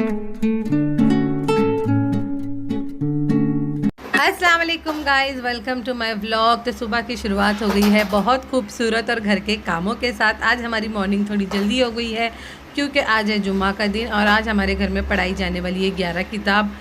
अस्सलाम वालेकुम guys, welcome to my vlog. तो सुबह की शुरुआत हो गई है बहुत खूबसूरत और घर के कामों के साथ। आज हमारी मॉर्निंग थोड़ी जल्दी हो गई है क्योंकि आज है जुम्मा का दिन और आज हमारे घर में पढ़ाई जाने वाली है 11 किताब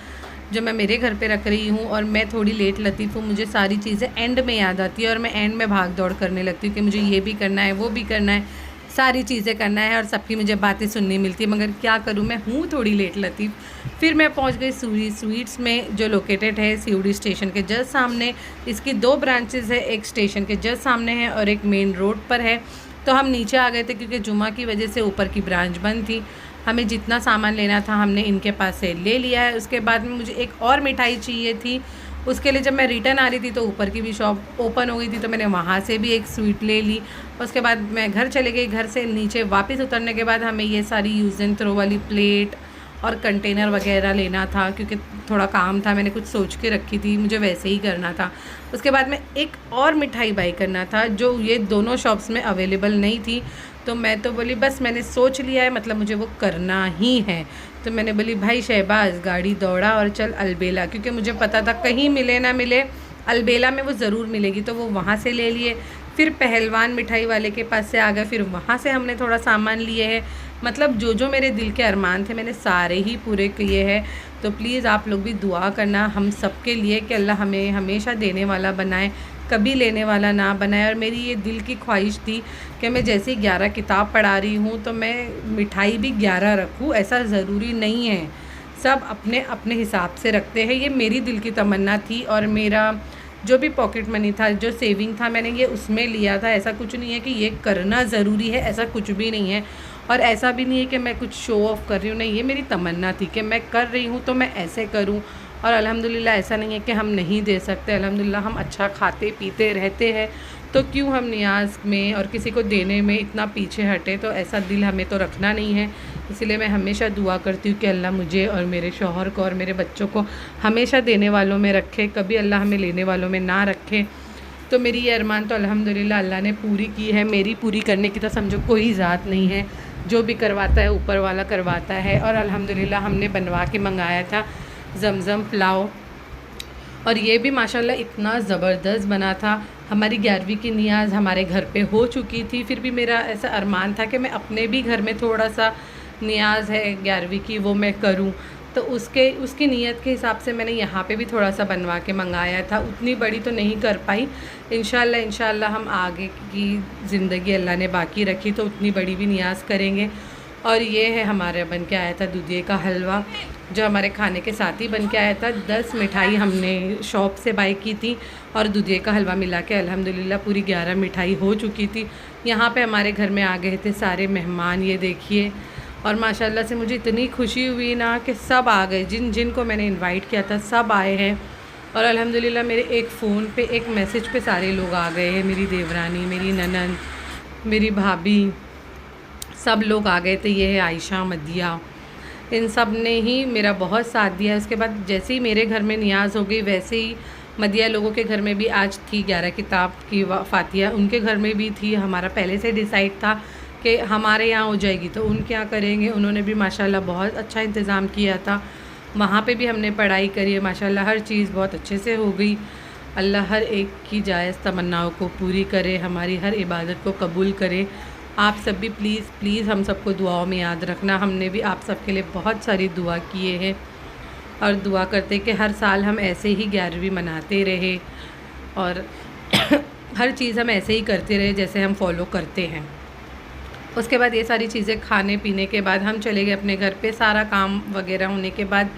जो मैं मेरे घर पे रख रही हूँ। और मैं थोड़ी लेट लतीफ़ हूँ, मुझे सारी चीज़ें एंड में याद आती है और मैं एंड में भाग दौड़ करने लगती हूँ कि मुझे ये भी करना है, वो भी करना है, सारी चीज़ें करना है और सबकी मुझे बातें सुननी मिलती है। मगर क्या करूँ, मैं हूँ थोड़ी लेट लतीफ़। फिर मैं पहुँच गई सूरी स्वीट्स में जो लोकेटेड है सीओडी स्टेशन के जस्ट सामने। इसकी 2 ब्रांचेज़ है, एक स्टेशन के जस्ट सामने है और एक मेन रोड पर है। तो हम नीचे आ गए थे क्योंकि जुम्मा की वजह से ऊपर की ब्रांच बंद थी। हमें जितना सामान लेना था हमने इनके पास से ले लिया है। उसके बाद में मुझे एक और मिठाई चाहिए थी, उसके लिए जब मैं रिटर्न आ रही थी तो ऊपर की भी शॉप ओपन हो गई थी तो मैंने वहाँ से भी एक स्वीट ले ली। उसके बाद मैं घर चले गई। घर से नीचे वापस उतरने के बाद हमें ये सारी यूज़ एंड थ्रो वाली प्लेट और कंटेनर वगैरह लेना था क्योंकि थोड़ा काम था, मैंने कुछ सोच के रखी थी, मुझे वैसे ही करना था। उसके बाद में एक और मिठाई बाई करना था जो ये दोनों शॉप्स में अवेलेबल नहीं थी। तो मैं तो बोली बस मैंने सोच लिया है, मतलब मुझे वो करना ही है। तो मैंने बोली भाई शहबाज गाड़ी दौड़ा और चल अलबेला, क्योंकि मुझे पता था कहीं मिले ना मिले अलबेला में वो ज़रूर मिलेगी। तो वो वहाँ से ले लिए। फिर पहलवान मिठाई वाले के पास से आ गए, फिर वहाँ से हमने थोड़ा सामान लिए है। मतलब जो मेरे दिल के अरमान थे मैंने सारे ही पूरे किए हैं। तो प्लीज़ आप लोग भी दुआ करना हम सब के लिए कि अल्लाह हमें हमेशा देने वाला बनाए, कभी लेने वाला ना बनाए। और मेरी ये दिल की ख्वाहिश थी कि मैं जैसे 11 किताब पढ़ा रही हूँ तो मैं मिठाई भी 11 रखूँ। ऐसा ज़रूरी नहीं है, सब अपने अपने हिसाब से रखते हैं। ये मेरी दिल की तमन्ना थी और मेरा जो भी पॉकेट मनी था, जो सेविंग था, मैंने ये उसमें लिया था। ऐसा कुछ नहीं है कि ये करना ज़रूरी है, ऐसा कुछ भी नहीं है। और ऐसा भी नहीं है कि मैं कुछ शो ऑफ़ कर रही हूँ, नहीं, ये मेरी तमन्ना थी कि मैं कर रही हूँ तो मैं ऐसे करूँ। और अल्हम्दुलिल्लाह ऐसा नहीं है कि हम नहीं दे सकते, अल्हम्दुलिल्लाह हम अच्छा खाते पीते रहते हैं। तो क्यों हम नियाज़ में और किसी को देने में इतना पीछे हटे। तो ऐसा दिल हमें तो रखना नहीं है। इसीलिए मैं हमेशा दुआ करती हूँ कि अल्लाह मुझे और मेरे शौहर को और मेरे बच्चों को हमेशा देने वालों में रखे, कभी अल्लाह हमें लेने वालों में ना रखे। तो मेरी ये अरमान तो अल्हम्दुलिल्लाह अल्लाह ने पूरी की है। मेरी पूरी करने की तो समझो कोई ज़ात नहीं है, जो भी करवाता है ऊपर वाला करवाता है। और अल्हम्दुलिल्लाह हमने बनवा के मंगाया था ज़मज़म पुलाव और ये भी माशाल्लाह इतना ज़बरदस्त बना था। हमारी 11वीं की नियाज़ हमारे घर पे हो चुकी थी, फिर भी मेरा ऐसा अरमान था कि मैं अपने भी घर में थोड़ा सा नियाज़ है 11वीं की वो मैं करूं। तो उसकी नीयत के हिसाब से मैंने यहाँ पे भी थोड़ा सा बनवा के मंगाया था। उतनी बड़ी तो नहीं कर पाई, इंशाल्लाह हम आगे की ज़िंदगी अल्लाह ने बाकी रखी तो उतनी बड़ी भी नियाज़ करेंगे। और ये है हमारे बन के आया था दूधिये का हलवा जो हमारे खाने के साथ ही बन के आया था। 10 मिठाई हमने शॉप से बाई की थी और दूधिये का हलवा मिला के अल्हम्दुलिल्लाह पूरी 11 मिठाई हो चुकी थी। यहाँ पे हमारे घर में आ गए थे सारे मेहमान, ये देखिए। और माशाल्लाह से मुझे इतनी खुशी हुई ना कि सब आ गए, जिन को मैंने इनवाइट किया था सब आए हैं। और अल्हम्दुलिल्लाह मेरे एक फ़ोन पे एक मैसेज पे सारे लोग आ गए हैं। मेरी देवरानी, मेरी ननद, मेरी भाभी, सब लोग आ गए थे। ये है आयशा, मदिया, इन सब ने ही मेरा बहुत साथ दिया। उसके बाद जैसे ही मेरे घर में नियाज़ हो गई वैसे ही मदिया लोगों के घर में भी आज थी 11 किताब की फातिया, उनके घर में भी थी। हमारा पहले से डिसाइड था कि हमारे यहाँ हो जाएगी तो उनके यहाँ करेंगे। उन्होंने भी माशाल्लाह बहुत अच्छा इंतज़ाम किया था। वहाँ पे भी हमने पढ़ाई करी है, माशाल्लाह हर चीज़ बहुत अच्छे से हो गई। अल्लाह हर एक की जायज़ तमन्नाओं को पूरी करे, हमारी हर इबादत को कबूल करे। आप सब भी प्लीज़ हम सबको दुआओं में याद रखना। हमने भी आप सब के लिए बहुत सारी दुआ किए हैं और दुआ करते कि हर साल हम ऐसे ही 11वीं मनाते रहे और हर चीज़ हम ऐसे ही करते रहे जैसे हम फॉलो करते हैं। उसके बाद ये सारी चीज़ें खाने पीने के बाद हम चले गए अपने घर पे। सारा काम वगैरह होने के बाद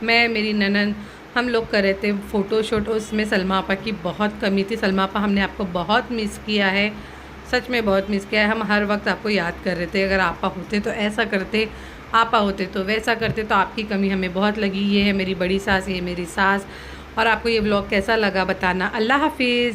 मैं, मेरी ननद, हम लोग कर रहे थे फ़ोटोशूट। उसमें सलमा आपा की बहुत कमी थी। सलमा आपा, हमने आपको बहुत मिस किया है, सच में बहुत मिस किया है। हम हर वक्त आपको याद कर रहे थे, अगर आपा होते तो ऐसा करते, आपा होते तो वैसा करते। तो आपकी कमी हमें बहुत लगी। ये है मेरी बड़ी सास, ये मेरी सास। और आपको ये व्लॉग कैसा लगा बताना। अल्लाह हाफिज़।